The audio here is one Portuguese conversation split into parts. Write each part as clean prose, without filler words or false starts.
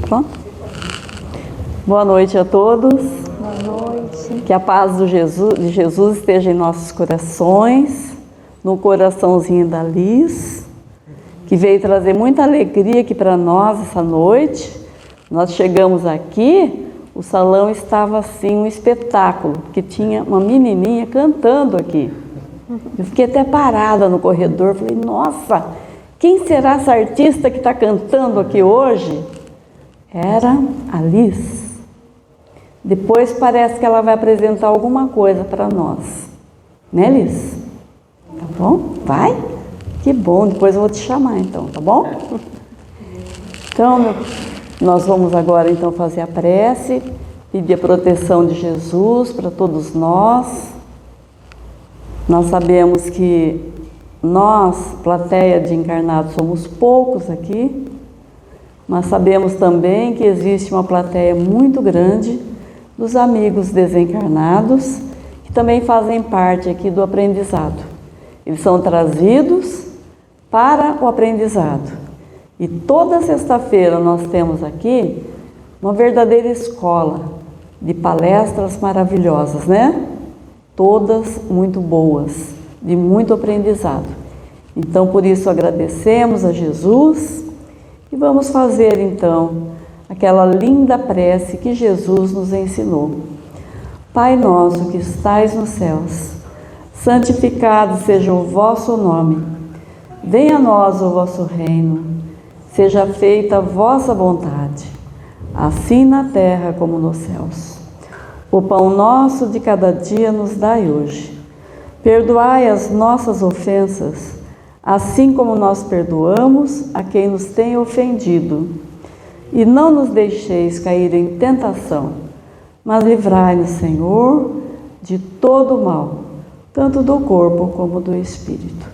Pronto? Boa noite a todos. Boa noite. Que a paz de Jesus esteja em nossos corações, no coraçãozinho da Liz, que veio trazer muita alegria aqui para nós essa noite. Nós chegamos aqui, o salão estava assim, um espetáculo, que tinha uma menininha cantando aqui. Eu fiquei até parada no corredor, falei, nossa, quem será essa artista que está cantando aqui hoje? Era a Liz. Depois parece que ela vai apresentar alguma coisa para nós. Né, Liz? Tá bom? Vai? Que bom, depois eu vou te chamar então, tá bom? Então, nós vamos agora então fazer a prece, pedir a proteção de Jesus para todos nós. Nós sabemos que nós, plateia de encarnados, somos poucos aqui, mas sabemos também que existe uma plateia muito grande dos amigos desencarnados, que também fazem parte aqui do aprendizado. Eles são trazidos para o aprendizado. E toda sexta-feira nós temos aqui uma verdadeira escola de palestras maravilhosas, né? Todas muito boas, de muito aprendizado. Então, por isso agradecemos a Jesus e vamos fazer então aquela linda prece que Jesus nos ensinou. Pai nosso que estais nos céus, santificado seja o vosso nome. Venha a nós o vosso reino. Seja feita a vossa vontade, assim na terra como nos céus. O pão nosso de cada dia nos dai hoje. Perdoai as nossas ofensas, assim como nós perdoamos a quem nos tem ofendido. E não nos deixeis cair em tentação, mas livrai-nos, Senhor, de todo o mal, tanto do corpo como do espírito.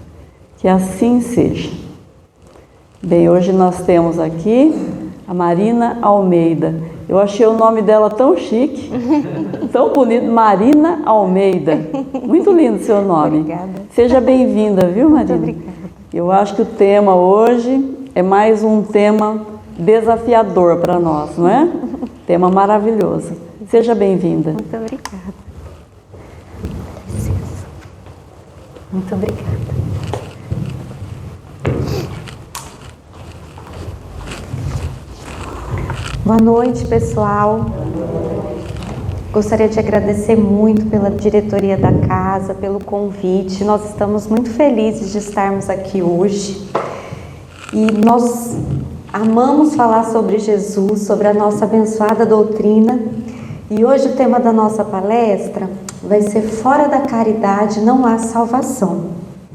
Que assim seja. Bem, hoje nós temos aqui a Marina Almeida. Eu achei o nome dela tão chique, tão bonito, Marina Almeida. Muito lindo o seu nome. Obrigada. Seja bem-vinda, viu, Marina? Muito obrigada. Eu acho que o tema hoje é mais um tema desafiador para nós, não é? Tema maravilhoso. Seja bem-vinda. Muito obrigada. Licença. Muito obrigada. Boa noite, pessoal. Gostaria de agradecer muito pela diretoria da casa, pelo convite. Nós estamos muito felizes de estarmos aqui hoje. E nós amamos falar sobre Jesus, sobre a nossa abençoada doutrina. E hoje o tema da nossa palestra vai ser Fora da caridade não há salvação,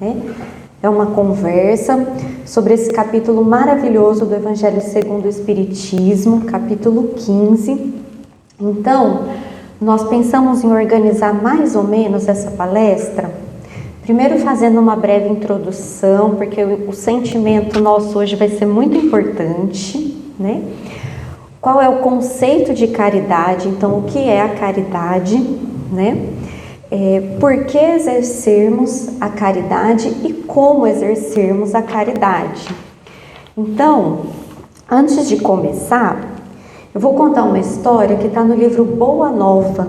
né? É uma conversa sobre esse capítulo maravilhoso do Evangelho segundo o Espiritismo, capítulo 15. Então, nós pensamos em organizar mais ou menos essa palestra, primeiro fazendo uma breve introdução, porque o sentimento nosso hoje vai ser muito importante, né? Qual é o conceito de caridade? Então, o que é a caridade, né? Por que exercermos a caridade e como exercermos a caridade. Então, antes de começar, eu vou contar uma história que está no livro Boa Nova,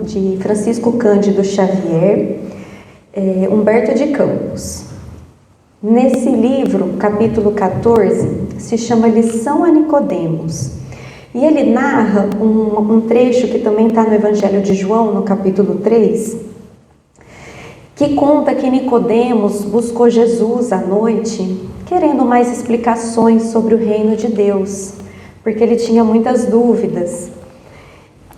de Francisco Cândido Xavier, Humberto de Campos. Nesse livro, capítulo 14, se chama Lição a Nicodemos. E ele narra um trecho que também está no Evangelho de João, no capítulo 3, que conta que Nicodemos buscou Jesus à noite, querendo mais explicações sobre o reino de Deus, porque ele tinha muitas dúvidas.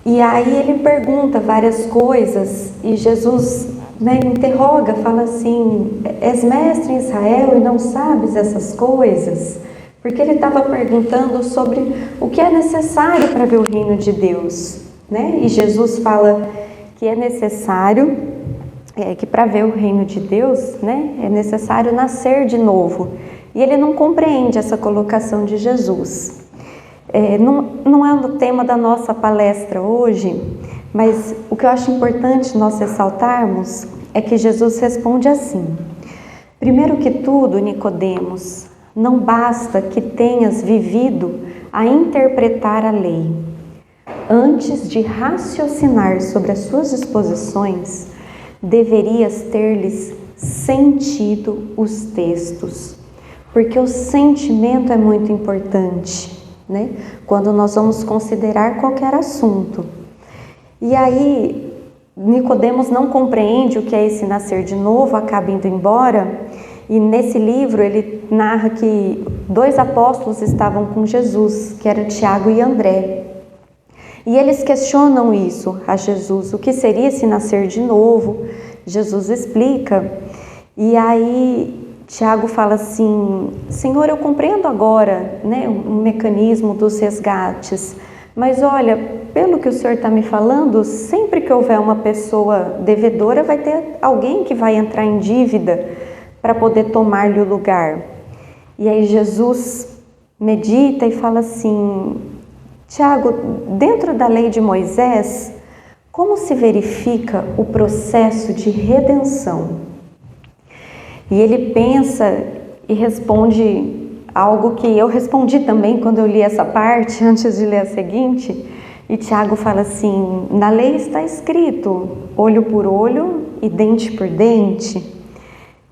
E aí ele pergunta várias coisas, e Jesus, né, interroga, fala assim, és mestre em Israel e não sabes essas coisas? Porque ele estava perguntando sobre o que é necessário para ver o reino de Deus, né? E Jesus fala que é necessário, que para ver o reino de Deus, né, é necessário nascer de novo. E ele não compreende essa colocação de Jesus. Não é o tema da nossa palestra hoje, mas o que eu acho importante nós ressaltarmos é que Jesus responde assim: primeiro que tudo, Nicodemos, não basta que tenhas vivido a interpretar a lei. Antes de raciocinar sobre as suas disposições, deverias ter-lhes sentido os textos, porque o sentimento é muito importante, né? Quando nós vamos considerar qualquer assunto. E aí, Nicodemos não compreende o que é esse nascer de novo, acaba indo embora, e nesse livro ele narra que 2 apóstolos estavam com Jesus, que eram Tiago e André. E eles questionam isso a Jesus, o que seria esse nascer de novo? Jesus explica, e aí Tiago fala assim: Senhor, eu compreendo agora, né, o mecanismo dos resgates, mas olha, pelo que o Senhor está me falando, sempre que houver uma pessoa devedora, vai ter alguém que vai entrar em dívida para poder tomar-lhe o lugar. E aí Jesus medita e fala assim: Tiago, dentro da lei de Moisés, como se verifica o processo de redenção? E ele pensa e responde algo que eu respondi também quando eu li essa parte, antes de ler a seguinte. E Tiago fala assim: na lei está escrito olho por olho e dente por dente.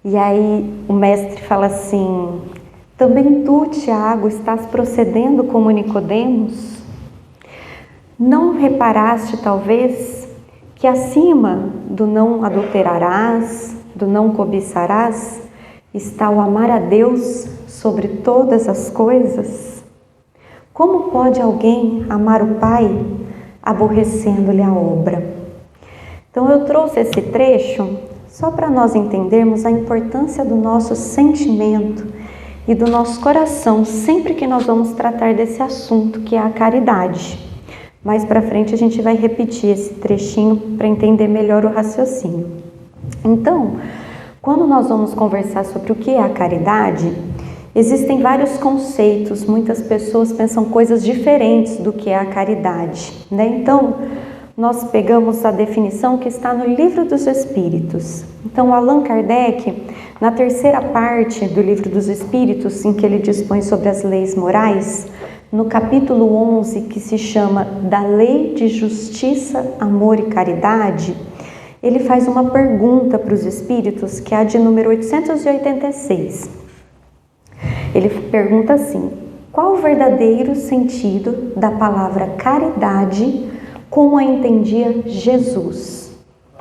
E aí o mestre fala assim: também tu, Tiago, estás procedendo como Nicodemos? Não reparaste, talvez, que acima do não adulterarás, do não cobiçarás, está o amar a Deus sobre todas as coisas? Como pode alguém amar o Pai aborrecendo-lhe a obra? Então eu trouxe esse trecho só para nós entendermos a importância do nosso sentimento e do nosso coração sempre que nós vamos tratar desse assunto, que é a caridade. Mais para frente a gente vai repetir esse trechinho para entender melhor o raciocínio. Então, quando nós vamos conversar sobre o que é a caridade, existem vários conceitos, muitas pessoas pensam coisas diferentes do que é a caridade, né? Então, nós pegamos a definição que está no Livro dos Espíritos. Então, Allan Kardec, na terceira parte do Livro dos Espíritos, em que ele dispõe sobre as leis morais, no capítulo 11, que se chama Da Lei de Justiça, Amor e Caridade, ele faz uma pergunta para os espíritos, que é a de número 886. Ele pergunta assim: qual o verdadeiro sentido da palavra caridade como a entendia Jesus?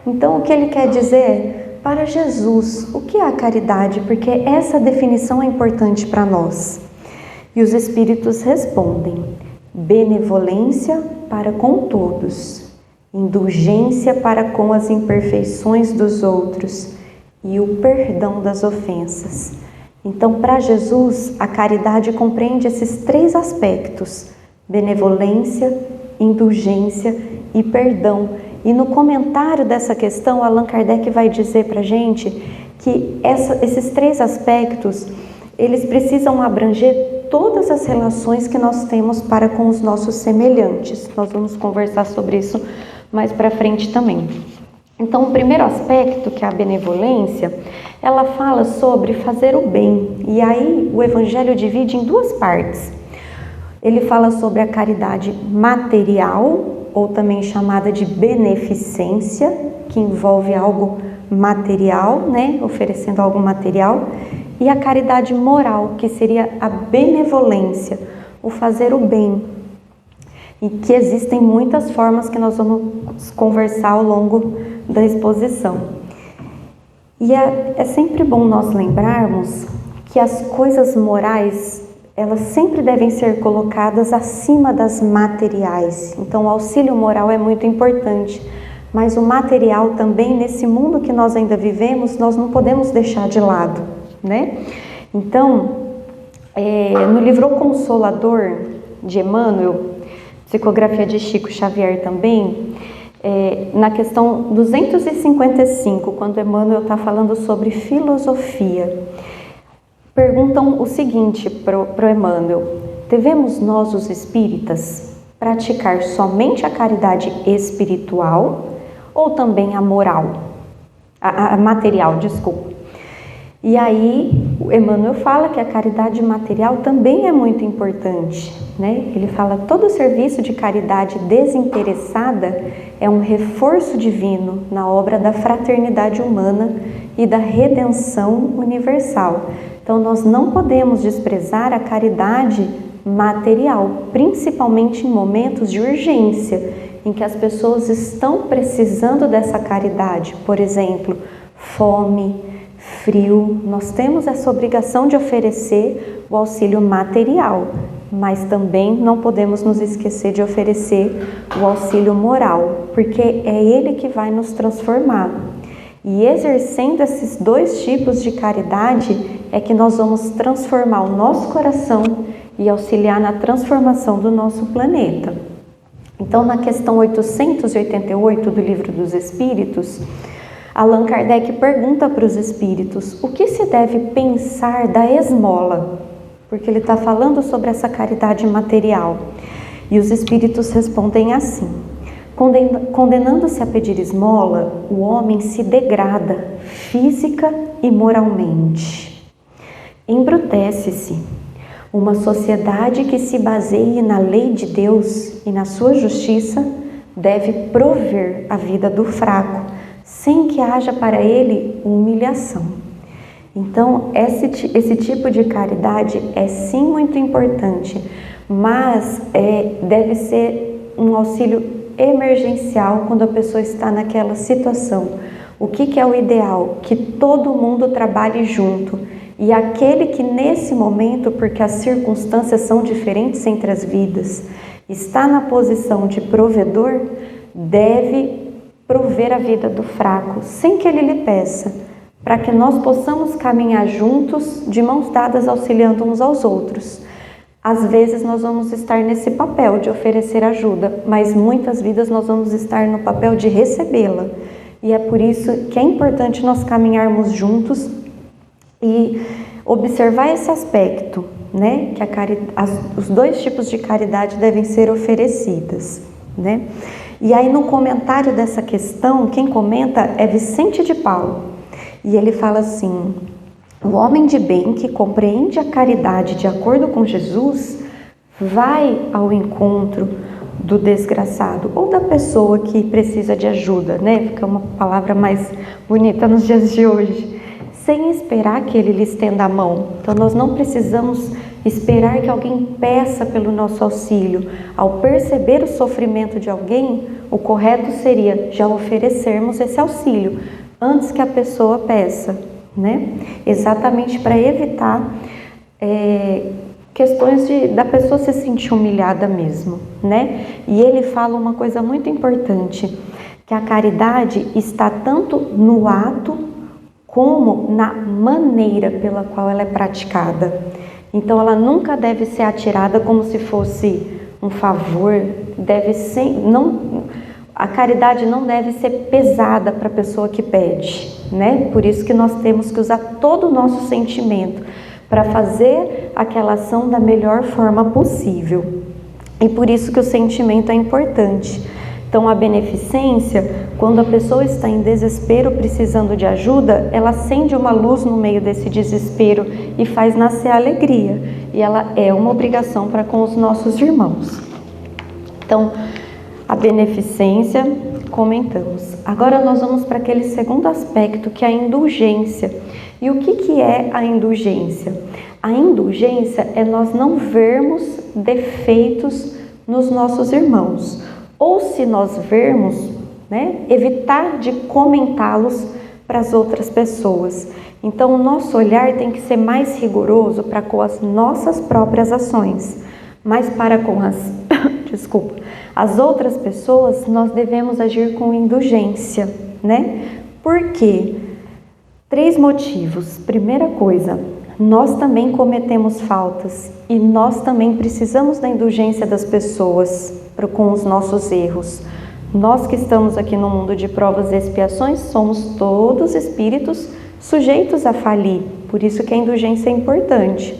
Então, o que ele quer dizer é, para Jesus, o que é a caridade? Porque essa definição é importante para nós. E os espíritos respondem: benevolência para com todos, indulgência para com as imperfeições dos outros e o perdão das ofensas. Então, para Jesus, a caridade compreende esses 3 aspectos: benevolência, indulgência e perdão. E no comentário dessa questão, Allan Kardec vai dizer para a gente que esses 3 aspectos, eles precisam abranger todas as relações que nós temos para com os nossos semelhantes. Nós vamos conversar sobre isso mais para frente também. Então, o primeiro aspecto, que é a benevolência, ela fala sobre fazer o bem. E aí, o Evangelho divide em 2 partes. Ele fala sobre a caridade material, ou também chamada de beneficência, que envolve algo material, né? Oferecendo algo material. E a caridade moral, que seria a benevolência, o fazer o bem. E que existem muitas formas que nós vamos conversar ao longo da exposição. E é sempre bom nós lembrarmos que as coisas morais, elas sempre devem ser colocadas acima das materiais. Então, o auxílio moral é muito importante, mas o material também, nesse mundo que nós ainda vivemos, nós não podemos deixar de lado, né? Então, no livro O Consolador, de Emmanuel, psicografia de Chico Xavier também, na questão 255, quando Emmanuel está falando sobre filosofia, perguntam o seguinte para o Emmanuel: devemos nós, os espíritas, praticar somente a caridade espiritual ou também a moral? A material, desculpa. E aí, o Emmanuel fala que a caridade material também é muito importante, né? Ele fala: todo serviço de caridade desinteressada é um reforço divino na obra da fraternidade humana e da redenção universal. Então nós não podemos desprezar a caridade material, principalmente em momentos de urgência, em que as pessoas estão precisando dessa caridade. Por exemplo, fome, frio. Nós temos essa obrigação de oferecer o auxílio material, mas também não podemos nos esquecer de oferecer o auxílio moral, porque é ele que vai nos transformar. E exercendo esses dois tipos de caridade é que nós vamos transformar o nosso coração e auxiliar na transformação do nosso planeta. Então, na questão 888 do Livro dos Espíritos, Allan Kardec pergunta para os espíritos: o que se deve pensar da esmola? Porque ele está falando sobre essa caridade material. E os espíritos respondem assim: condenando-se a pedir esmola, o homem se degrada física e moralmente. Embrutece-se. Uma sociedade que se baseie na lei de Deus e na sua justiça deve prover a vida do fraco, sem que haja para ele humilhação. Então, esse tipo de caridade é sim muito importante, mas deve ser um auxílio emergencial quando a pessoa está naquela situação. O que é o ideal? Que todo mundo trabalhe junto. E aquele que nesse momento, porque as circunstâncias são diferentes entre as vidas, está na posição de provedor, deve prover a vida do fraco, sem que ele lhe peça, para que nós possamos caminhar juntos, de mãos dadas, auxiliando uns aos outros. Às vezes nós vamos estar nesse papel de oferecer ajuda, mas muitas vezes nós vamos estar no papel de recebê-la. E é por isso que é importante nós caminharmos juntos e observar esse aspecto, né? Que os dois tipos de caridade devem ser oferecidas, né? E aí no comentário dessa questão, quem comenta é Vicente de Paulo. E ele fala assim: o homem de bem que compreende a caridade de acordo com Jesus vai ao encontro do desgraçado ou da pessoa que precisa de ajuda, né? Fica uma palavra mais bonita nos dias de hoje, sem esperar que ele lhe estenda a mão. Então nós não precisamos esperar que alguém peça pelo nosso auxílio. Ao perceber o sofrimento de alguém, o correto seria já oferecermos esse auxílio antes que a pessoa peça, né? Exatamente para evitar questões da pessoa se sentir humilhada mesmo, né? E ele fala uma coisa muito importante, que a caridade está tanto no ato como na maneira pela qual ela é praticada. Então ela nunca deve ser atirada como se fosse um favor, a caridade não deve ser pesada para a pessoa que pede, né? Por isso que nós temos que usar todo o nosso sentimento para fazer aquela ação da melhor forma possível. E por isso que o sentimento é importante. Então a beneficência, quando a pessoa está em desespero precisando de ajuda, ela acende uma luz no meio desse desespero e faz nascer a alegria. E ela é uma obrigação para com os nossos irmãos. Então, a beneficência, comentamos. Agora nós vamos para aquele segundo aspecto, que é a indulgência. E o que é a indulgência? A indulgência é nós não vermos defeitos nos nossos irmãos. Ou se nós vermos, né, evitar de comentá-los para as outras pessoas. Então o nosso olhar tem que ser mais rigoroso para com as nossas próprias ações. Mas para com as outras pessoas, nós devemos agir com indulgência, né? Por quê? 3 motivos. Primeira coisa, nós também cometemos faltas e nós também precisamos da indulgência das pessoas com os nossos erros. Nós que estamos aqui no mundo de provas e expiações, somos todos espíritos sujeitos a falir, por isso que a indulgência é importante.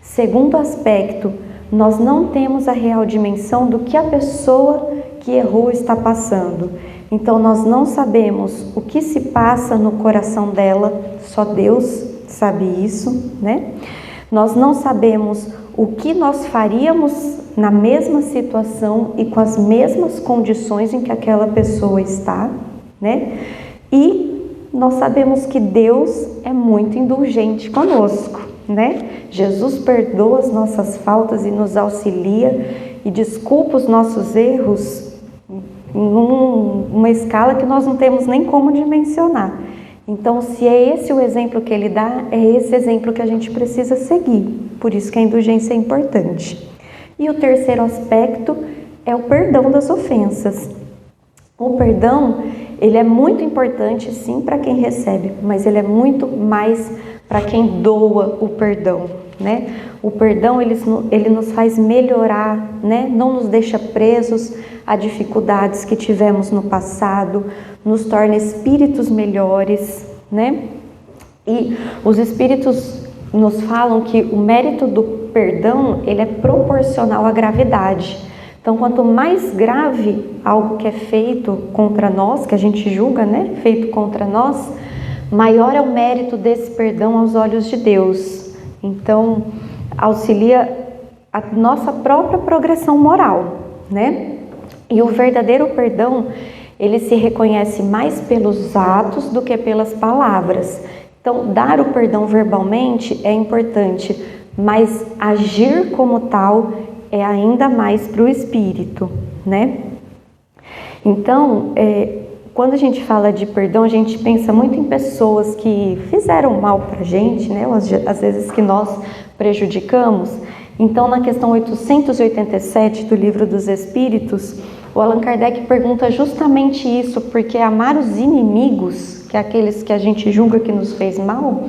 Segundo aspecto, nós não temos a real dimensão do que a pessoa que errou está passando. Então nós não sabemos o que se passa no coração dela, só Deus sabe isso, né? Nós não sabemos o que nós faríamos na mesma situação e com as mesmas condições em que aquela pessoa está, né? E nós sabemos que Deus é muito indulgente conosco, né? Jesus perdoa as nossas faltas e nos auxilia e desculpa os nossos erros numa escala que nós não temos nem como dimensionar. Então, se é esse o exemplo que ele dá, é esse exemplo que a gente precisa seguir. Por isso que a indulgência é importante. E o terceiro aspecto é o perdão das ofensas. O perdão, ele é muito importante sim para quem recebe, mas ele é muito mais para quem doa o perdão, né? O perdão, ele nos faz melhorar, né? Não nos deixa presos a dificuldades que tivemos no passado, nos torna espíritos melhores, né? E os espíritos nos falam que o mérito do perdão, ele é proporcional à gravidade. Então, quanto mais grave algo que é feito contra nós, que a gente julga, né? Feito contra nós, maior é o mérito desse perdão aos olhos de Deus. Então, auxilia a nossa própria progressão moral, né? E o verdadeiro perdão, ele se reconhece mais pelos atos do que pelas palavras. Então, dar o perdão verbalmente é importante, mas agir como tal é ainda mais para o espírito, né? Então, quando a gente fala de perdão, a gente pensa muito em pessoas que fizeram mal para a gente, né? Às vezes que nós prejudicamos. Então, na questão 887 do Livro dos Espíritos, o Allan Kardec pergunta justamente isso, porque amar os inimigos, que é aqueles que a gente julga que nos fez mal,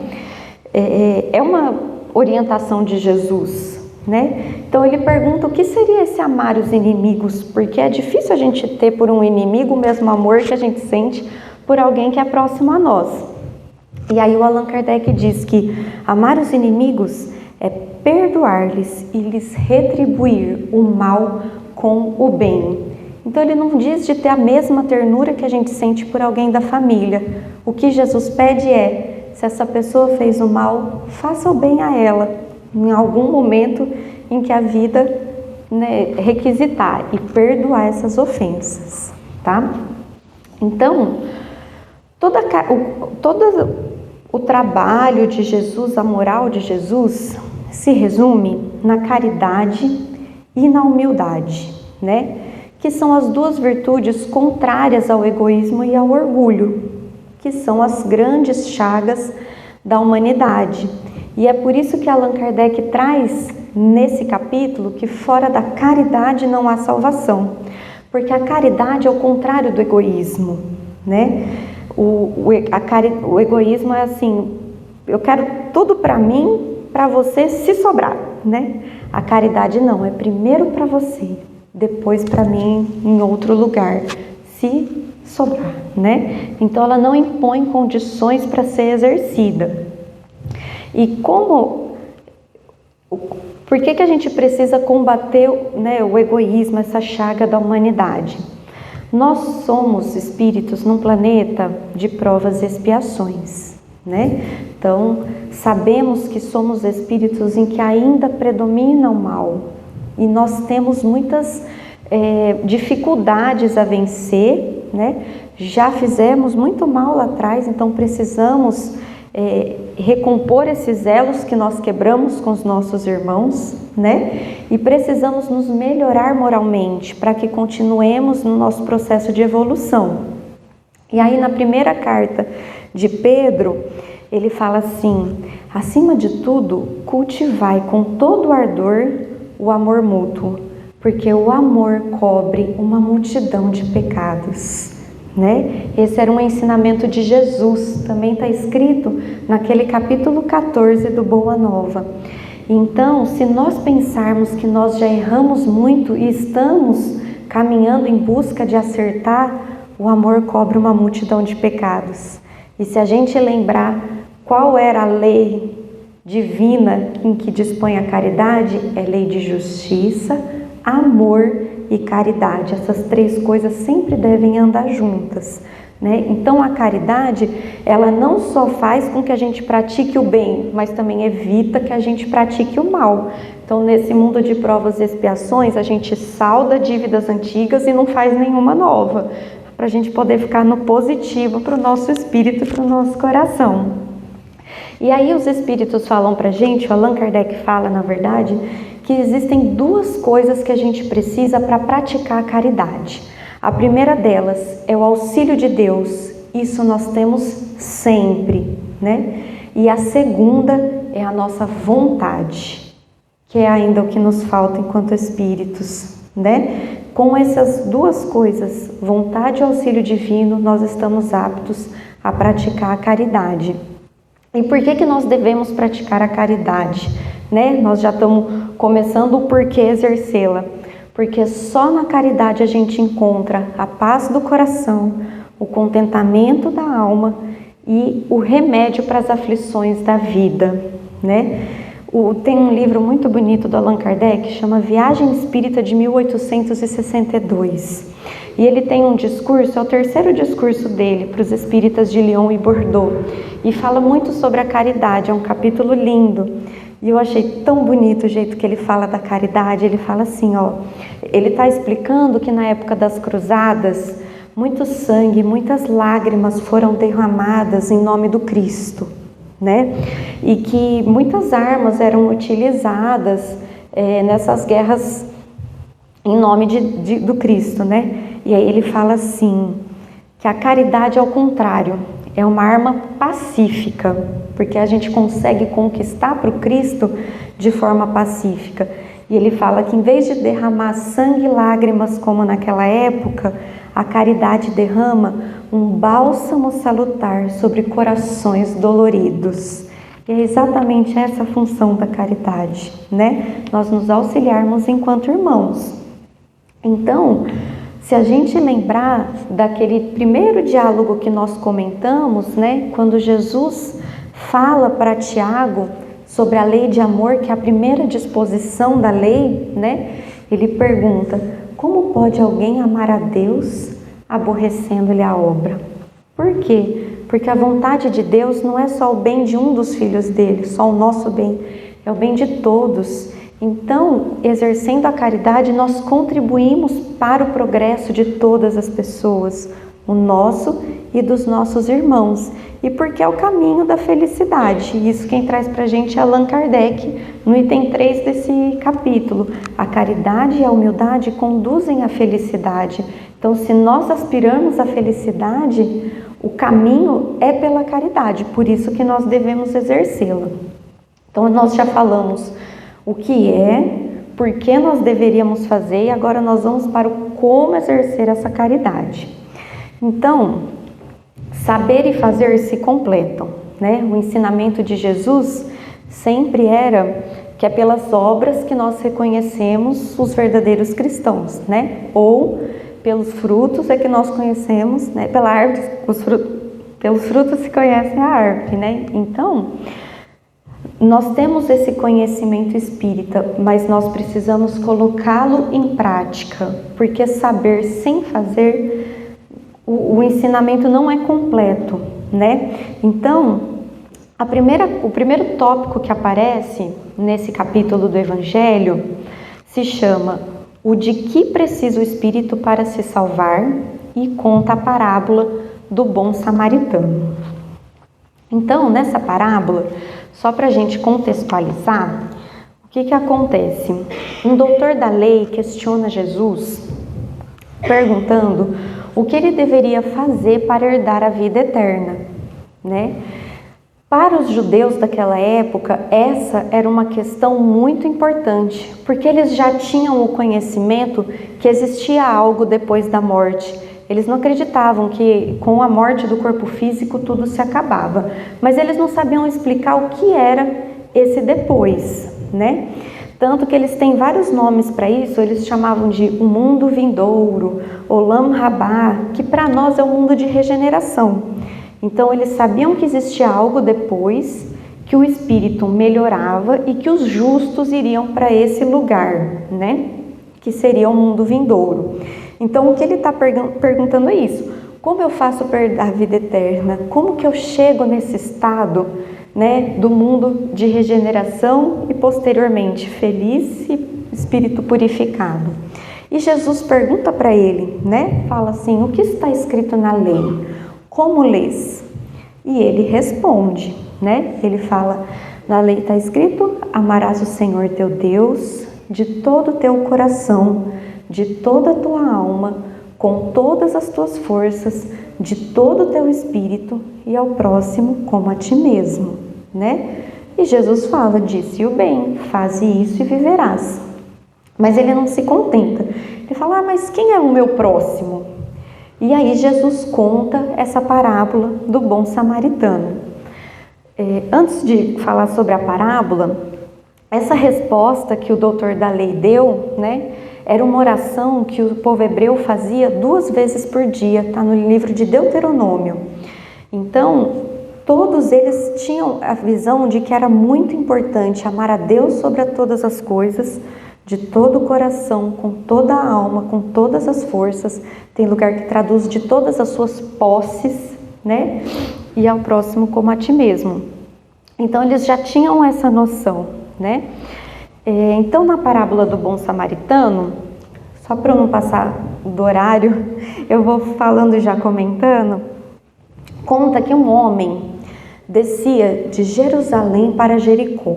é uma orientação de Jesus, né? Então ele pergunta o que seria esse amar os inimigos, porque é difícil a gente ter por um inimigo o mesmo amor que a gente sente por alguém que é próximo a nós. E aí o Allan Kardec diz que amar os inimigos é perdoar-lhes e lhes retribuir o mal com o bem. Então ele não diz de ter a mesma ternura que a gente sente por alguém da família. O que Jesus pede é, se essa pessoa fez o mal, faça o bem a ela, em algum momento em que a vida, né, requisitar, e perdoar essas ofensas, tá? Então, todo o trabalho de Jesus, a moral de Jesus, se resume na caridade e na humildade, né? Que são as duas virtudes contrárias ao egoísmo e ao orgulho, que são as grandes chagas da humanidade. E é por isso que Allan Kardec traz nesse capítulo que fora da caridade não há salvação, porque a caridade é o contrário do egoísmo, né? O egoísmo é assim, eu quero tudo para mim, para você se sobrar, né? A caridade não, é primeiro para você, depois para mim em outro lugar, se sobrar, né? Então ela não impõe condições para ser exercida. E por que a gente precisa combater, né, o egoísmo, essa chaga da humanidade? Nós somos espíritos num planeta de provas e expiações, né? Então sabemos que somos espíritos em que ainda predomina o mal. E nós temos muitas dificuldades a vencer, né? Já fizemos muito mal lá atrás, então precisamos recompor esses elos que nós quebramos com os nossos irmãos, né? E precisamos nos melhorar moralmente para que continuemos no nosso processo de evolução. E aí na primeira carta de Pedro, ele fala assim: acima de tudo, cultivai com todo ardor o amor mútuo, porque o amor cobre uma multidão de pecados, né? Esse era um ensinamento de Jesus, também está escrito naquele capítulo 14 do Boa Nova. Então, se nós pensarmos que nós já erramos muito e estamos caminhando em busca de acertar, o amor cobre uma multidão de pecados. E se a gente lembrar qual era a lei divina em que dispõe a caridade, é lei de justiça, amor e caridade. Essas três coisas sempre devem andar juntas. né? Então a caridade, ela não só faz com que a gente pratique o bem, mas também evita que a gente pratique o mal. Então nesse mundo de provas e expiações, a gente salda dívidas antigas e não faz nenhuma nova, para a gente poder ficar no positivo para o nosso espírito e para o nosso coração. E aí os espíritos falam para a gente, o Allan Kardec fala, na verdade, que existem duas coisas que a gente precisa para praticar a caridade. A primeira delas é o auxílio de Deus, isso nós temos sempre, né? E a segunda é a nossa vontade, que é ainda o que nos falta enquanto espíritos, né? Com essas duas coisas, vontade e auxílio divino, nós estamos aptos a praticar a caridade. E por que nós devemos praticar a caridade, né? Nós já estamos começando o porquê exercê-la. Porque só na caridade a gente encontra a paz do coração, o contentamento da alma e o remédio para as aflições da vida, né? Tem um livro muito bonito do Allan Kardec que chama Viagem Espírita de 1862. E ele tem um discurso, é o terceiro discurso dele para os espíritas de Lyon e Bordeaux. E fala muito sobre a caridade, é um capítulo lindo. E eu achei tão bonito o jeito que ele fala da caridade. Ele fala assim, ó, ele está explicando que na época das cruzadas, muito sangue, muitas lágrimas foram derramadas em nome do Cristo, né? E que muitas armas eram utilizadas nessas guerras em nome do Cristo, né? E aí ele fala assim, que a caridade, ao contrário, é uma arma pacífica, porque a gente consegue conquistar para o Cristo de forma pacífica. E ele fala que em vez de derramar sangue e lágrimas como naquela época, a caridade derrama um bálsamo salutar sobre corações doloridos. E é exatamente essa a função da caridade, né? Nós nos auxiliarmos enquanto irmãos. Então, se a gente lembrar daquele primeiro diálogo que nós comentamos, né, quando Jesus fala para Tiago sobre a lei de amor, que é a primeira disposição da lei, né, ele pergunta, como pode alguém amar a Deus aborrecendo-lhe a obra? Por quê? Porque a vontade de Deus não é só o bem de um dos filhos dele, só o nosso bem, é o bem de todos. Então, exercendo a caridade, nós contribuímos para o progresso de todas as pessoas, o nosso e dos nossos irmãos. E porque é o caminho da felicidade. Isso quem traz para a gente é Allan Kardec, no item 3 desse capítulo. A caridade e a humildade conduzem à felicidade. Então, se nós aspiramos à felicidade, o caminho é pela caridade, por isso que nós devemos exercê-la. Então, nós já falamos o que é, por que nós deveríamos fazer e agora nós vamos para o como exercer essa caridade. Então, saber e fazer se completam, né? O ensinamento de Jesus sempre era que é pelas obras que nós reconhecemos os verdadeiros cristãos, né? Ou pelos frutos é que nós conhecemos, né? Pela árvore, pelos frutos se conhece a árvore, né? Então, nós temos esse conhecimento espírita, mas nós precisamos colocá-lo em prática, porque saber sem fazer, o ensinamento não é completo, né? Então, o primeiro tópico que aparece nesse capítulo do Evangelho se chama o de que precisa o espírito para se salvar e conta a parábola do bom samaritano. Então, nessa parábola, só para a gente contextualizar, o que acontece? Um doutor da lei questiona Jesus, perguntando o que ele deveria fazer para herdar a vida eterna, né? Para os judeus daquela época, essa era uma questão muito importante, porque eles já tinham o conhecimento que existia algo depois da morte. Eles não acreditavam que com a morte do corpo físico tudo se acabava, mas eles não sabiam explicar o que era esse depois, né? Tanto que eles têm vários nomes para isso, eles chamavam de o mundo vindouro, Olam Rabá, que para nós é o mundo de regeneração. Então eles sabiam que existia algo depois, que o espírito melhorava e que os justos iriam para esse lugar, né? Que seria o mundo vindouro. Então o que ele está perguntando é isso, como eu faço para herdar a vida eterna? Como que eu chego nesse estado, né, do mundo de regeneração e posteriormente feliz e espírito purificado? E Jesus pergunta para ele, né? Fala assim: o que está escrito na lei? Como lês? E ele responde, né? Ele fala: na lei está escrito: amarás o Senhor teu Deus de todo o teu coração, de toda a tua alma, com todas as tuas forças, de todo o teu espírito, e ao próximo como a ti mesmo, né? E Jesus fala: disse o bem, faze isso e viverás. Mas ele não se contenta. Ele fala: mas quem é o meu próximo? E aí Jesus conta essa parábola do bom samaritano. Antes de falar sobre a parábola, essa resposta que o doutor da lei deu, né, era uma oração que o povo hebreu fazia 2 vezes por dia, está no livro de Deuteronômio. Então, todos eles tinham a visão de que era muito importante amar a Deus sobre todas as coisas, de todo o coração, com toda a alma, com todas as forças. Tem lugar que traduz de todas as suas posses, né? E ao próximo como a ti mesmo. Então eles já tinham essa noção, né? Então na parábola do bom samaritano, só para eu não passar do horário, eu vou falando e já comentando. Conta que um homem descia de Jerusalém para Jericó.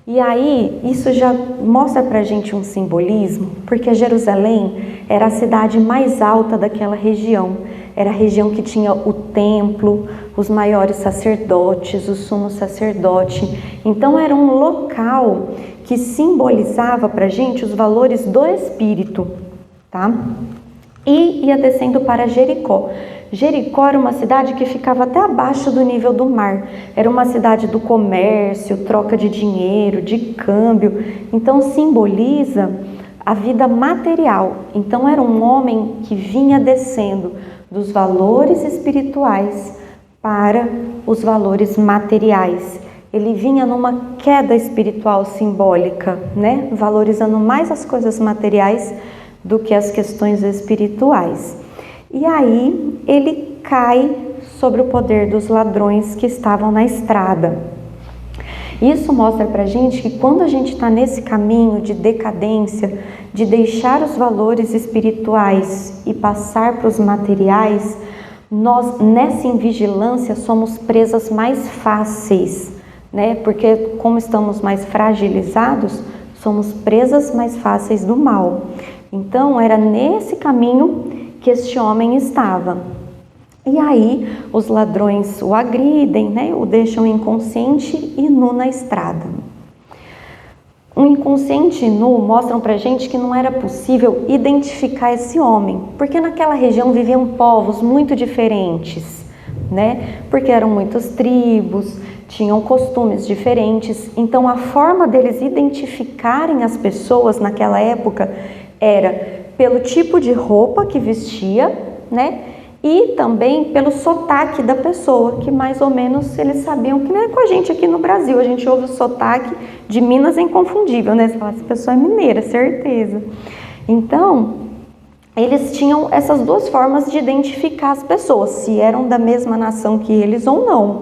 E aí, isso já mostra pra gente um simbolismo, porque Jerusalém era a cidade mais alta daquela região. Era a região que tinha o templo, os maiores sacerdotes, o sumo sacerdote. Então, era um local que simbolizava pra gente os valores do espírito, tá? E ia descendo para Jericó. Jericó era uma cidade que ficava até abaixo do nível do mar. Era uma cidade do comércio, troca de dinheiro, de câmbio. Então simboliza a vida material. Então era um homem que vinha descendo dos valores espirituais para os valores materiais. Ele vinha numa queda espiritual simbólica, né? Valorizando mais as coisas materiais do que as questões espirituais. E aí ele cai sobre o poder dos ladrões que estavam na estrada. Isso mostra pra gente que quando a gente está nesse caminho de decadência, de deixar os valores espirituais e passar para os materiais, nós nessa invigilância somos presas mais fáceis, né? Porque como estamos mais fragilizados, somos presas mais fáceis do mal. Então era nesse caminho que este homem estava. E aí os ladrões o agridem, né? O deixam inconsciente e nu na estrada. Um inconsciente e nu mostram pra gente que não era possível identificar esse homem, porque naquela região viviam povos muito diferentes, né? Porque eram muitas tribos, tinham costumes diferentes. Então a forma deles identificarem as pessoas naquela época era pelo tipo de roupa que vestia, né? E também pelo sotaque da pessoa, que mais ou menos eles sabiam, que nem é com a gente aqui no Brasil, a gente ouve o sotaque de Minas, é inconfundível, né? Você fala, essa pessoa é mineira, certeza. Então, eles tinham essas 2 formas de identificar as pessoas, se eram da mesma nação que eles ou não.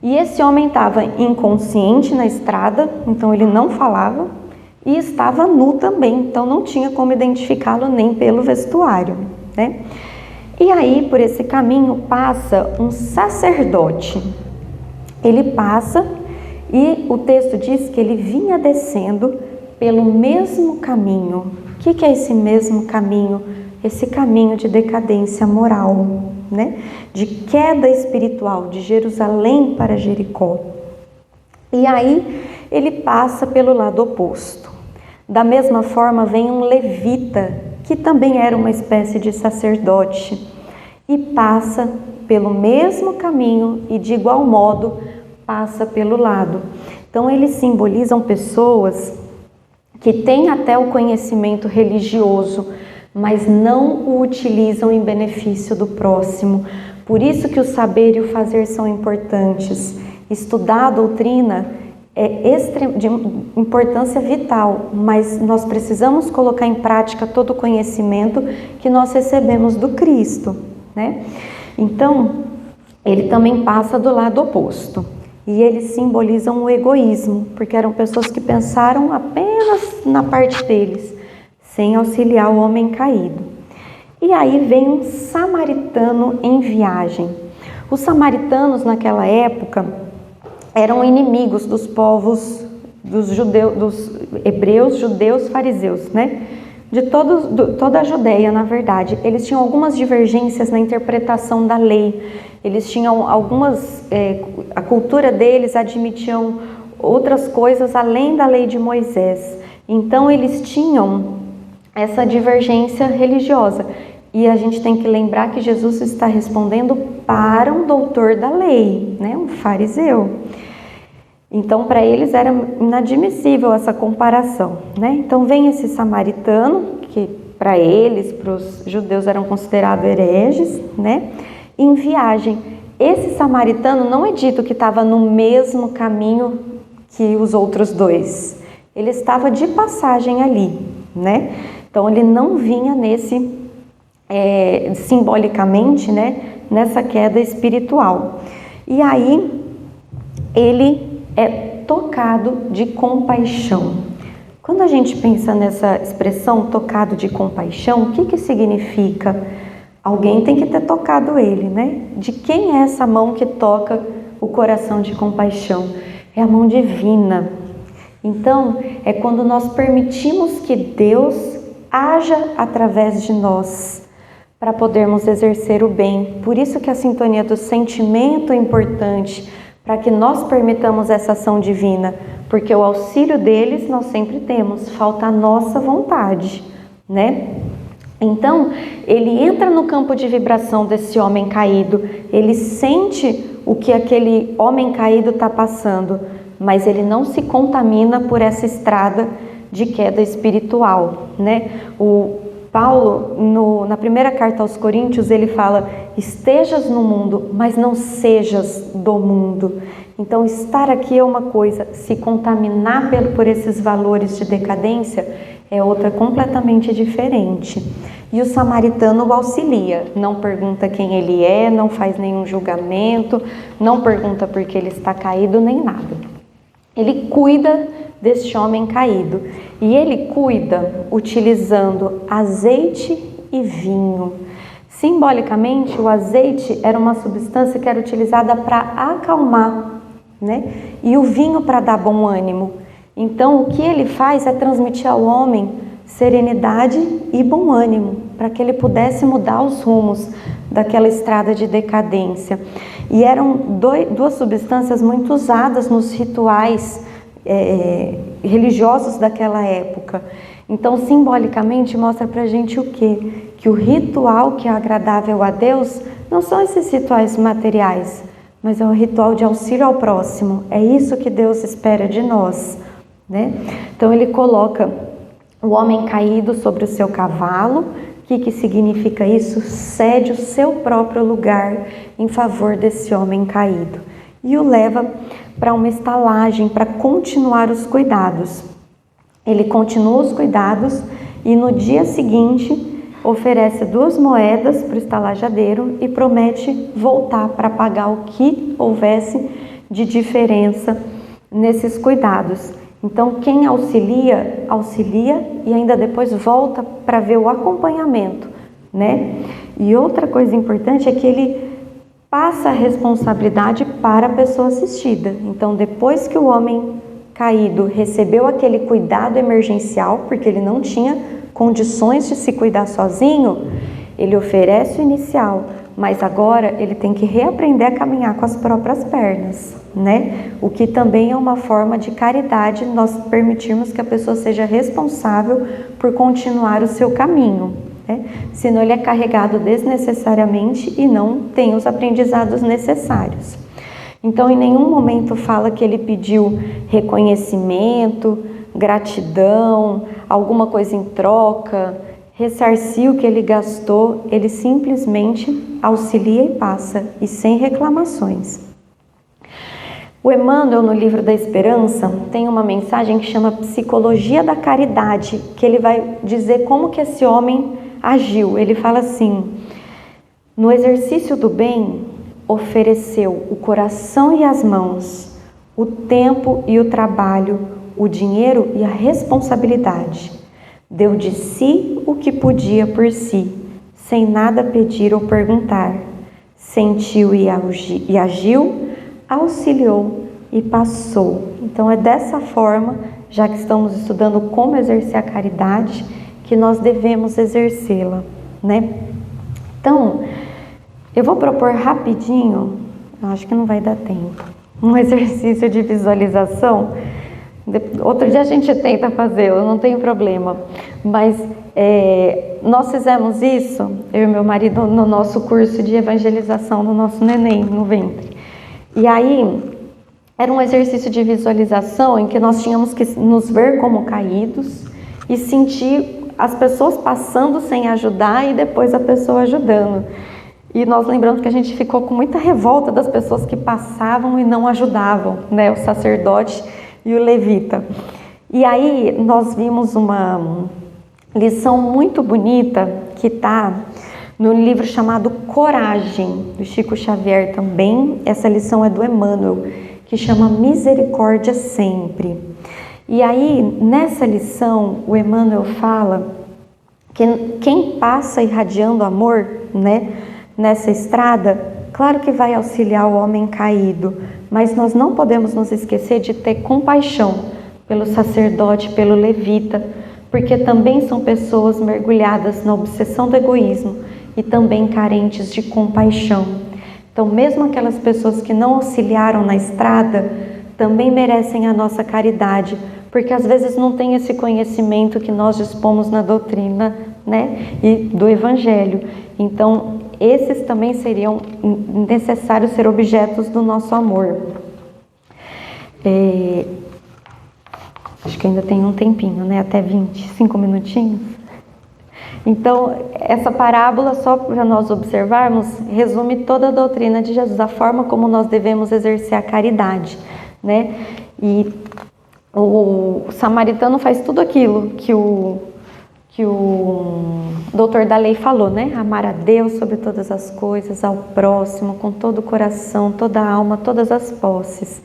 E esse homem estava inconsciente na estrada, então ele não falava, e estava nu também, então não tinha como identificá-lo nem pelo vestuário, né? E aí, por esse caminho, passa um sacerdote. Ele passa e o texto diz que ele vinha descendo pelo mesmo caminho. O que é esse mesmo caminho? Esse caminho de decadência moral, né? De queda espiritual, de Jerusalém para Jericó. E aí, ele passa pelo lado oposto. Da mesma forma, vem um levita, que também era uma espécie de sacerdote, e passa pelo mesmo caminho e de igual modo passa pelo lado. Então eles simbolizam pessoas que têm até o conhecimento religioso, mas não o utilizam em benefício do próximo. Por isso que o saber e o fazer são importantes. Estudar a doutrina é de importância vital, mas nós precisamos colocar em prática todo o conhecimento que nós recebemos do Cristo, né? Então, ele também passa do lado oposto. E eles simbolizam o egoísmo, porque eram pessoas que pensaram apenas na parte deles, sem auxiliar o homem caído. E aí vem um samaritano em viagem. Os samaritanos naquela época eram inimigos dos povos dos hebreus, judeus, fariseus, né? De toda a Judéia, na verdade. Eles tinham algumas divergências na interpretação da lei. Eles tinham a cultura deles admitiam outras coisas além da lei de Moisés. Então eles tinham essa divergência religiosa. E a gente tem que lembrar que Jesus está respondendo para um doutor da lei, né? Um fariseu. Então, para eles era inadmissível essa comparação, né? Então, vem esse samaritano, que para eles, para os judeus, eram considerados hereges, né? Em viagem. Esse samaritano não é dito que estava no mesmo caminho que os outros dois. Ele estava de passagem ali, né? Então, ele não vinha simbolicamente, né? Nessa queda espiritual. E aí, ele é tocado de compaixão. Quando a gente pensa nessa expressão tocado de compaixão, o que significa? Alguém tem que ter tocado ele, né? De quem é essa mão que toca o coração de compaixão? É a mão divina. Então, é quando nós permitimos que Deus haja através de nós para podermos exercer o bem. Por isso que a sintonia do sentimento é importante, para que nós permitamos essa ação divina, porque o auxílio deles nós sempre temos, falta a nossa vontade, né? Então, ele entra no campo de vibração desse homem caído, ele sente o que aquele homem caído está passando, mas ele não se contamina por essa estrada de queda espiritual, né? O Paulo, na primeira carta aos Coríntios, ele fala: estejas no mundo, mas não sejas do mundo. Então, estar aqui é uma coisa, se contaminar por esses valores de decadência é outra completamente diferente. E o samaritano o auxilia, não pergunta quem ele é, não faz nenhum julgamento, não pergunta por que ele está caído, nem nada. Ele cuida deste homem caído. E ele cuida utilizando azeite e vinho. Simbolicamente, o azeite era uma substância que era utilizada para acalmar, né? E o vinho para dar bom ânimo. Então, o que ele faz é transmitir ao homem serenidade e bom ânimo, para que ele pudesse mudar os rumos daquela estrada de decadência. E eram duas substâncias muito usadas nos rituais religiosos daquela época. Então, simbolicamente, mostra pra gente o quê? Que o ritual que é agradável a Deus não são esses rituais materiais, mas é um ritual de auxílio ao próximo. É isso que Deus espera de nós, né? Então, ele coloca o homem caído sobre o seu cavalo. O que significa isso? Cede o seu próprio lugar em favor desse homem caído. E o leva para uma estalagem para continuar os cuidados. Ele continua os cuidados e no dia seguinte oferece 2 moedas para o estalajadeiro e promete voltar para pagar o que houvesse de diferença nesses cuidados. Então, quem auxilia e ainda depois volta para ver o acompanhamento, né? E outra coisa importante é que ele passa a responsabilidade para a pessoa assistida. Então, depois que o homem caído recebeu aquele cuidado emergencial, porque ele não tinha condições de se cuidar sozinho, ele oferece o inicial, mas agora ele tem que reaprender a caminhar com as próprias pernas, né? O que também é uma forma de caridade, nós permitirmos que a pessoa seja responsável por continuar o seu caminho, né? Senão ele é carregado desnecessariamente e não tem os aprendizados necessários. Então, em nenhum momento fala que ele pediu reconhecimento, gratidão, alguma coisa em troca, ressarcir o que ele gastou. Ele simplesmente auxilia e passa, e sem reclamações. O Emmanuel, no livro da Esperança, tem uma mensagem que chama Psicologia da Caridade, que ele vai dizer como que esse homem agiu. Ele fala assim: No exercício do bem, ofereceu o coração e as mãos, o tempo e o trabalho, o dinheiro e a responsabilidade. Deu de si o que podia por si, sem nada pedir ou perguntar. Sentiu e agiu, auxiliou e passou. Então é dessa forma, já que estamos estudando como exercer a caridade, que nós devemos exercê-la, né? Então, eu vou propor rapidinho, acho que não vai dar tempo, um exercício de visualização. Outro dia a gente tenta fazê-lo, não tem problema, mas nós fizemos isso, eu e meu marido, no nosso curso de evangelização do nosso neném no ventre. E aí, era um exercício de visualização em que nós tínhamos que nos ver como caídos e sentir as pessoas passando sem ajudar e depois a pessoa ajudando. E nós lembramos que a gente ficou com muita revolta das pessoas que passavam e não ajudavam, né? O sacerdote e o levita. E aí nós vimos uma lição muito bonita que está no livro chamado Coragem, do Chico Xavier também. Essa lição é do Emmanuel, que chama Misericórdia Sempre. E aí, nessa lição, o Emmanuel fala que quem passa irradiando amor, né, nessa estrada, claro que vai auxiliar o homem caído, mas nós não podemos nos esquecer de ter compaixão pelo sacerdote, pelo levita, porque também são pessoas mergulhadas na obsessão do egoísmo e também carentes de compaixão. Então, mesmo aquelas pessoas que não auxiliaram na estrada, também merecem a nossa caridade, porque às vezes não tem esse conhecimento que nós dispomos na doutrina, né, e do Evangelho. Então, esses também seriam necessários ser objetos do nosso amor. Acho que ainda tem um tempinho, né, até 25 minutinhos. Então, essa parábola, só para nós observarmos, resume toda a doutrina de Jesus, a forma como nós devemos exercer a caridade, né? E o samaritano faz tudo aquilo que o doutor da lei falou, né? Amar a Deus sobre todas as coisas, ao próximo, com todo o coração, toda a alma, todas as posses.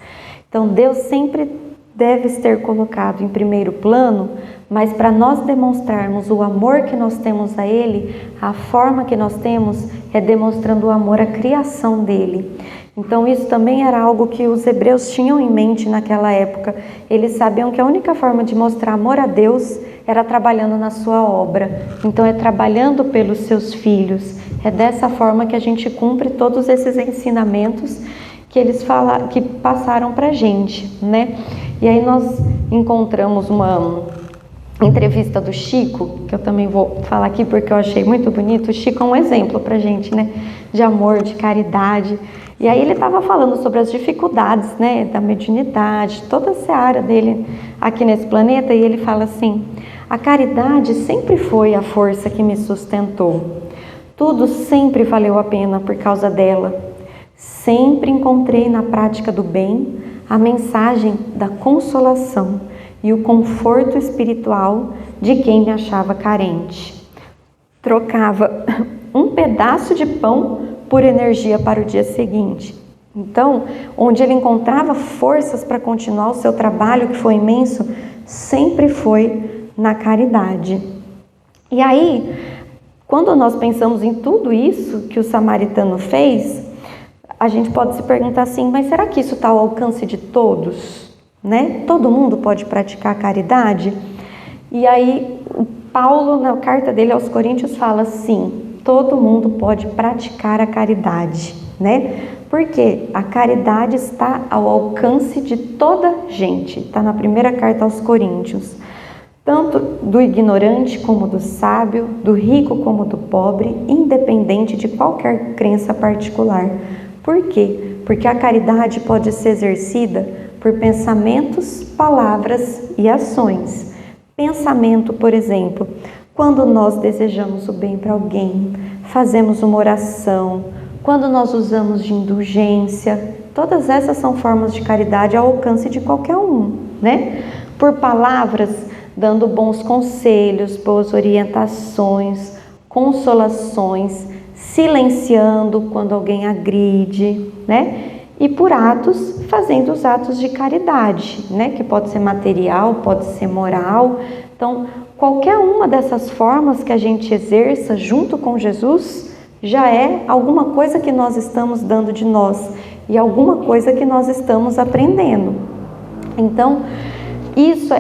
Então, Deus sempre deve ser colocado em primeiro plano, mas para nós demonstrarmos o amor que nós temos a Ele, a forma que nós temos é demonstrando o amor à criação dele. Então isso também era algo que os hebreus tinham em mente naquela época. Eles sabiam que a única forma de mostrar amor a Deus era trabalhando na sua obra. Então é trabalhando pelos seus filhos. É dessa forma que a gente cumpre todos esses ensinamentos que eles que passaram para a gente, né? E aí nós encontramos uma entrevista do Chico, que eu também vou falar aqui porque eu achei muito bonito. O Chico é um exemplo para a gente, né? De amor, de caridade. E aí ele estava falando sobre as dificuldades, né? Da mediunidade, toda essa área dele aqui nesse planeta. E ele fala assim: a caridade sempre foi a força que me sustentou. Tudo sempre valeu a pena por causa dela. Sempre encontrei na prática do bem a mensagem da consolação e o conforto espiritual de quem me achava carente. Trocava um pedaço de pão por energia para o dia seguinte. Então, onde ele encontrava forças para continuar o seu trabalho, que foi imenso, sempre foi na caridade. E aí, quando nós pensamos em tudo isso que o samaritano fez, a gente pode se perguntar assim, mas será que isso está ao alcance de todos? Né? Todo mundo pode praticar a caridade? E aí, o Paulo, na carta dele aos Coríntios, fala assim, todo mundo pode praticar a caridade, né? Porque a caridade está ao alcance de toda gente, está na primeira carta aos Coríntios. Tanto do ignorante como do sábio, do rico como do pobre, independente de qualquer crença particular. Por quê? Porque a caridade pode ser exercida por pensamentos, palavras e ações. Pensamento, por exemplo, quando nós desejamos o bem para alguém, fazemos uma oração, quando nós usamos de indulgência, todas essas são formas de caridade ao alcance de qualquer um, né? Por palavras, dando bons conselhos, boas orientações, consolações, silenciando quando alguém agride, né? E por atos, fazendo os atos de caridade, né? Que pode ser material, pode ser moral. Então, qualquer uma dessas formas que a gente exerça junto com Jesus já é alguma coisa que nós estamos dando de nós e alguma coisa que nós estamos aprendendo. Então, isso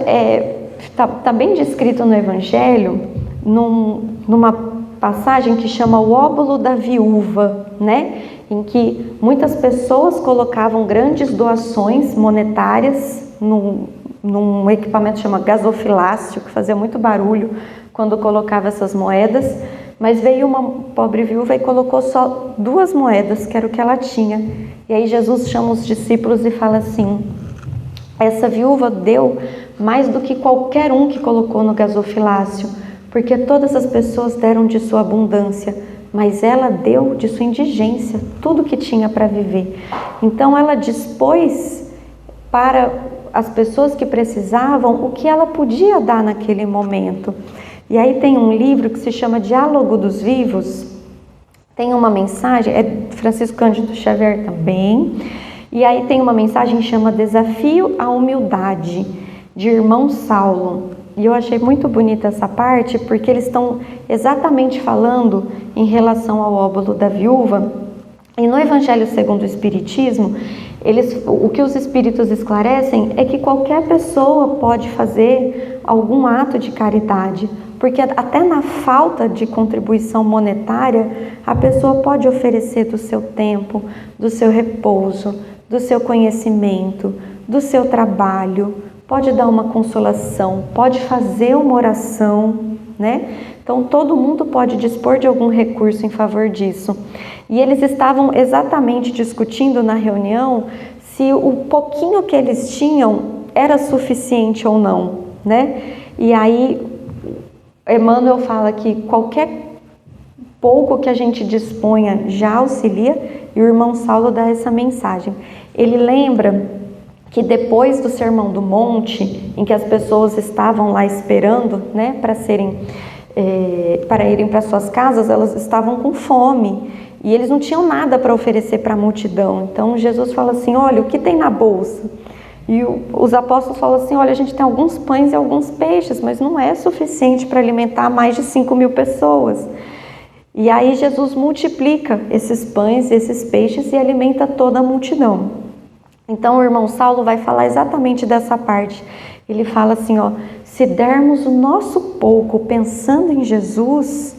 tá bem descrito no Evangelho, numa passagem que chama o óbolo da viúva, né? Em que muitas pessoas colocavam grandes doações monetárias num equipamento que chama gasofilácio, que fazia muito barulho quando colocava essas moedas, mas veio uma pobre viúva e colocou só 2 moedas, que era o que ela tinha. E aí Jesus chama os discípulos e fala assim: essa viúva deu mais do que qualquer um que colocou no gasofilácio, porque todas as pessoas deram de sua abundância, mas ela deu de sua indigência tudo que tinha para viver. Então ela dispôs para as pessoas que precisavam o que ela podia dar naquele momento. E aí tem um livro que se chama Diálogo dos Vivos, tem uma mensagem, é Francisco Cândido Xavier também, e aí tem uma mensagem que chama Desafio à Humildade, de Irmão Saulo. E eu achei muito bonita essa parte, porque eles estão exatamente falando em relação ao óbolo da viúva. E no Evangelho segundo o Espiritismo, o que os Espíritos esclarecem é que qualquer pessoa pode fazer algum ato de caridade, porque até na falta de contribuição monetária, a pessoa pode oferecer do seu tempo, do seu repouso, do seu conhecimento, do seu trabalho, pode dar uma consolação, pode fazer uma oração, né? Então todo mundo pode dispor de algum recurso em favor disso. E eles estavam exatamente discutindo na reunião se o pouquinho que eles tinham era suficiente ou não, né? E aí Emmanuel fala que qualquer pouco que a gente disponha já auxilia, e o irmão Saulo dá essa mensagem. Ele lembra que depois do Sermão do Monte, em que as pessoas estavam lá esperando, né, para irem para suas casas, elas estavam com fome e eles não tinham nada para oferecer para a multidão. Então Jesus fala assim: olha, o que tem na bolsa? E os apóstolos falam assim: olha, a gente tem alguns pães e alguns peixes, mas não é suficiente para alimentar mais de 5.000 pessoas. E aí Jesus multiplica esses pães e esses peixes e alimenta toda a multidão. Então o irmão Saulo vai falar exatamente dessa parte. Ele fala assim, ó: se dermos o nosso pouco pensando em Jesus,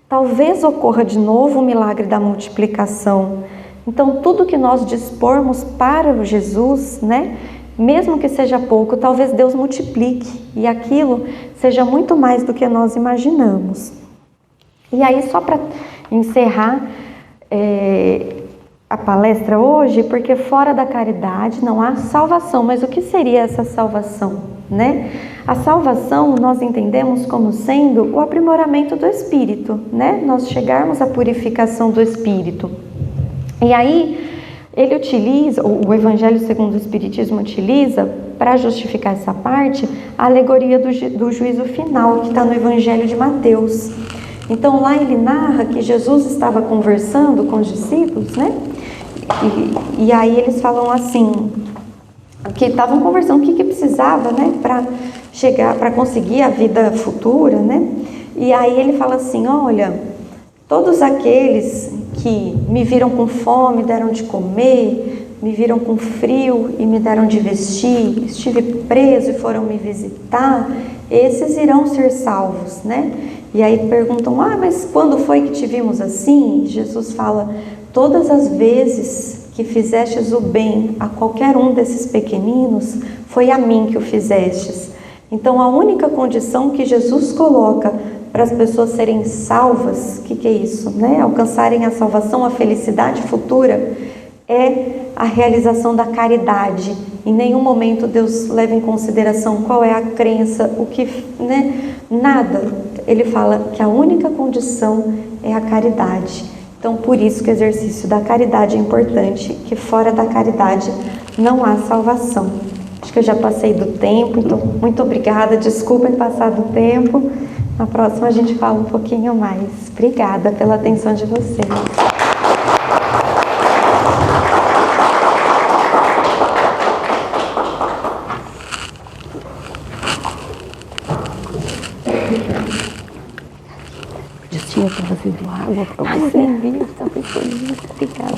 talvez ocorra de novo o milagre da multiplicação. Então tudo que nós dispormos para o Jesus, né, mesmo que seja pouco, talvez Deus multiplique e aquilo seja muito mais do que nós imaginamos. E aí, só para encerrar a palestra hoje, porque fora da caridade não há salvação. Mas o que seria essa salvação, né? A salvação nós entendemos como sendo o aprimoramento do espírito, né? Nós chegarmos à purificação do espírito. E aí ele utiliza, o Evangelho segundo o Espiritismo utiliza, para justificar essa parte, a alegoria do juízo final, que está no Evangelho de Mateus. Então lá ele narra que Jesus estava conversando com os discípulos, né? E aí eles falam assim, que estavam conversando o que precisava, né, para conseguir a vida futura, né? E aí ele fala assim: olha, todos aqueles que me viram com fome, deram de comer, me viram com frio e me deram de vestir, estive preso e foram me visitar, esses irão ser salvos, né? E aí perguntam: mas quando foi que te vimos assim? Jesus fala: todas as vezes que fizestes o bem a qualquer um desses pequeninos, foi a mim que o fizestes. Então a única condição que Jesus coloca para as pessoas serem salvas, o que é isso, né? Alcançarem a salvação, a felicidade futura, é a realização da caridade. Em nenhum momento Deus leva em consideração qual é a crença, o que, né? Nada. Ele fala que a única condição é a caridade. Então, por isso que o exercício da caridade é importante, que fora da caridade não há salvação. Acho que eu já passei do tempo, então muito obrigada, desculpem passar do tempo, Na próxima a gente fala um pouquinho mais. Obrigada pela atenção de vocês. Tinha trazido água para você. Obrigada.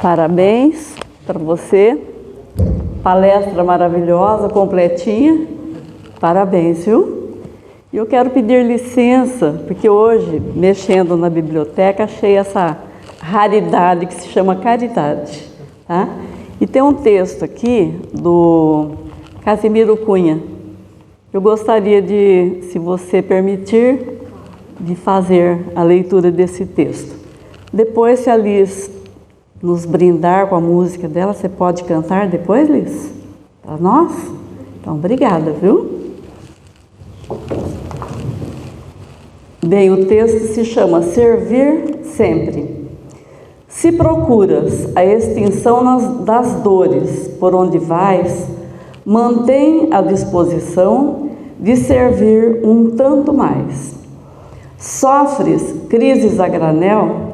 Parabéns para você. Palestra maravilhosa, completinha. Parabéns, viu? E eu quero pedir licença, porque hoje, mexendo na biblioteca, achei essa raridade que se chama caridade. Tá? E tem um texto aqui do Casimiro Cunha. Eu gostaria de, se você permitir, de fazer a leitura desse texto. Depois, se a Liz nos brindar com a música dela, você pode cantar depois, Liz? Para nós? Então, obrigada, viu? Bem, o texto se chama Servir Sempre. Se procuras a extinção das dores por onde vais, mantém a disposição de servir um tanto mais. Sofres crises a granel,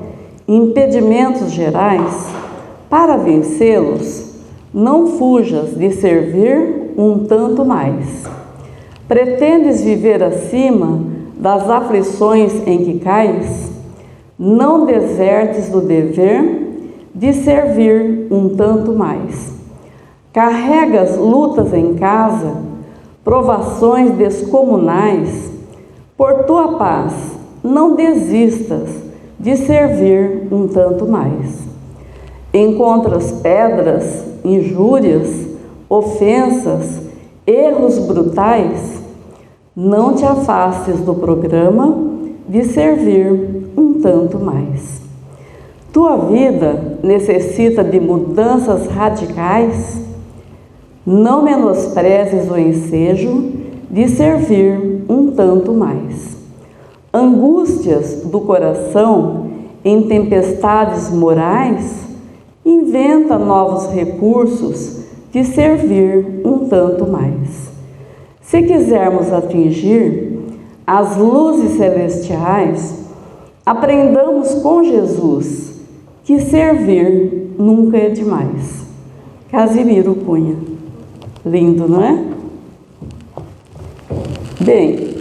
impedimentos gerais, para vencê-los, não fujas de servir um tanto mais. Pretendes viver acima das aflições em que cais? Não desertes do dever de servir um tanto mais. Carregas lutas em casa, provações descomunais, por tua paz não desistas de servir um tanto mais. Encontras pedras, injúrias, ofensas, erros brutais, não te afastes do programa de servir um tanto mais. Tua vida necessita de mudanças radicais, não menosprezes o ensejo de servir um tanto mais. Angústias do coração em tempestades morais, inventa novos recursos de servir um tanto mais. Se quisermos atingir as luzes celestiais, aprendamos com Jesus que servir nunca é demais. Casimiro Cunha. Lindo, não é? Bem,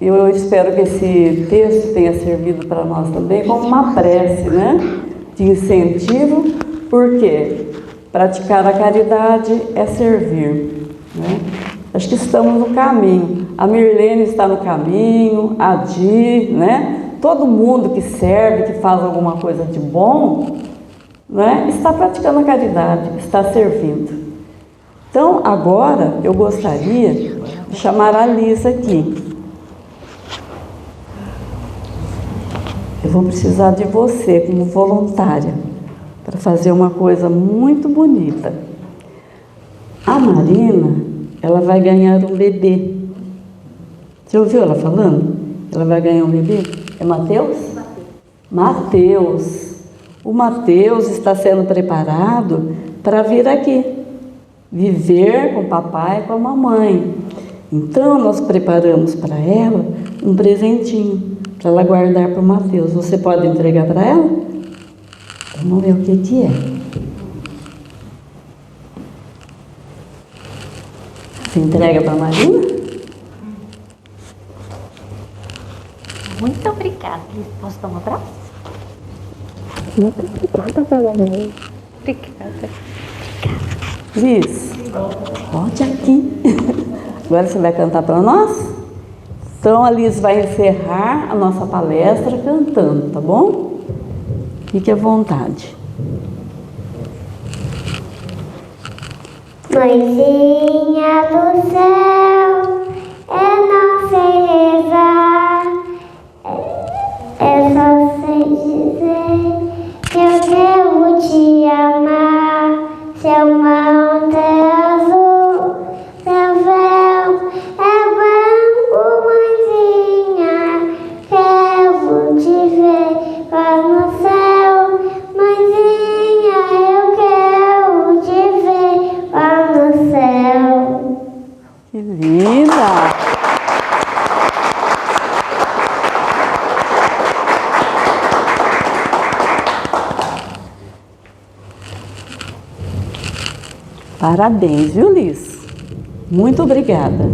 eu espero que esse texto tenha servido para nós também como uma prece, né? De incentivo, porque praticar a caridade é servir, né? Acho que estamos no caminho. A Mirlene está no caminho, a Di, né? Todo mundo que serve, que faz alguma coisa de bom, né? Está praticando a caridade, está servindo. Então, agora, eu gostaria de chamar a Liz aqui. Eu vou precisar de você como voluntária para fazer uma coisa muito bonita. A Marina, ela vai ganhar um bebê. Você ouviu ela falando? Ela vai ganhar um bebê? É Mateus? Mateus. O Mateus está sendo preparado para vir aqui, viver com o papai e com a mamãe. Então, nós preparamos para ela um presentinho, para ela guardar para o Mateus. Você pode entregar para ela? Vamos ver o que é. Você entrega para a Marina? Muito obrigada. Posso dar um abraço? Muito obrigada, mamãe. Obrigada. Liz, volte aqui. Agora você vai cantar para nós? Então a Liz vai encerrar a nossa palestra cantando, tá bom? Fique à vontade. Mãezinha do céu, eu não sei rezar, eu só sei dizer que eu devo te amar. Seu manto é azul, seu véu é branco, mãezinha. Quero te ver lá no céu, mãezinha. Eu quero te ver lá no céu. Que linda! Parabéns, viu, Liz? Muito obrigada.